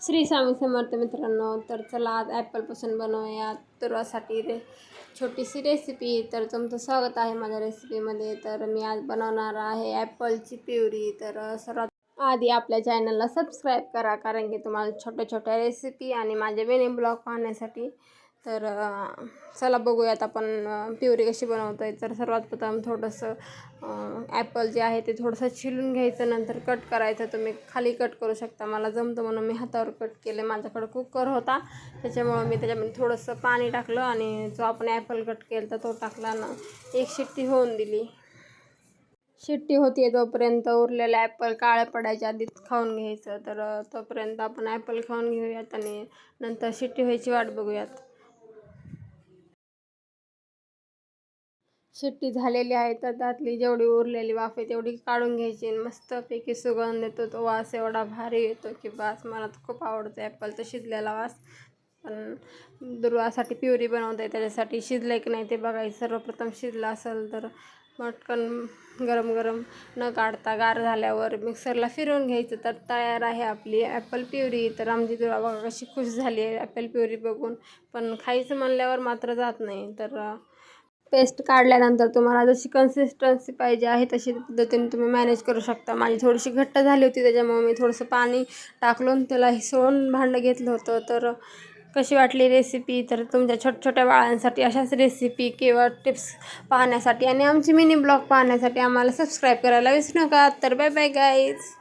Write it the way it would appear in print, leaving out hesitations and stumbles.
श्री स्वामी समर्थ मित्रांनो. तर चला आज ॲपलपासून बनवूया तुरासाठी छोटीशी रेसिपी. तर तुमचं स्वागत आहे माझ्या रेसिपीमध्ये. तर मी आज बनवणार आहे ॲपलची प्युरी. तर सर्वात आधी आपल्या चॅनलला सबस्क्राईब करा, कारण की तुम्हाला छोट्या छोट्या रेसिपी आणि माझे मिनी ब्लॉग पाहण्यासाठी. तर चला बघूयात आपण प्युरी कशी बनवतो आहे. तर सर्वात प्रथम थोडंसं ॲपल जे आहे ते थोडंसं छिलून घ्यायचं, नंतर कट करायचं. तुम्ही खाली कट करू शकता, मला जमतं म्हणून मी हातावर कट केले. माझ्याकडं कुकर होता त्याच्यामुळं मी त्याच्यामध्ये थोडंसं पाणी टाकलं आणि जो आपण ॲपल कट केला तर तो टाकला ना, एक शिट्टी होऊन दिली. शिट्टी होती तोपर्यंत उरलेलं ॲपल काळं पडायच्या आधीच खाऊन घ्यायचं. तर तोपर्यंत आपण ॲपल खाऊन घेऊयात आणि नंतर शिट्टी व्हायची वाट बघूयात. शिट्टी झालेली आहे तर त्यातली जेवढी उरलेली वाफ आहे तेवढी काढून घ्यायची. मस्तपैकी सुगंध येतो, तो वास एवढा भारी येतो की वास, मला तर खूप आवडतो ॲपलचा शिजलेला वास. पण दुर्वासाठी प्युरी बनवत आहे, त्याच्यासाठी शिजलं की नाही ते बघायचं. सर्वप्रथम शिजलं असेल तर पटकन गरम गरम न काढता गार झाल्यावर मिक्सरला फिरवून घ्यायचं. तर तयार आहे आपली ॲपल प्युरी. तर आमची दुर्वा बघा कशी खुश झाली आहे ॲपल प्युरी बघून. पण खायचं म्हणल्यावर मात्र जात नाही. तर पेस्ट काढल्यानंतर तुम्हाला जशी कन्सिस्टन्सी पाहिजे आहे तशी पद्धतीने तुम्ही मॅनेज करू शकता. माझी थोडीशी घट्ट झाली होती त्याच्यामुळे मी थोडंसं पाणी टाकलून त्याला हिसळून भांडं घेतलं होतं. तर कशी वाटली रेसिपी? तर तुमच्या छोट्या बाळांसाठी अशाच रेसिपी किंवा टिप्स पाहण्यासाठी आणि आमची मिनी ब्लॉग पाहण्यासाठी आम्हाला सबस्क्राईब करायला विसरू नका. तर बाय बाय गाईज.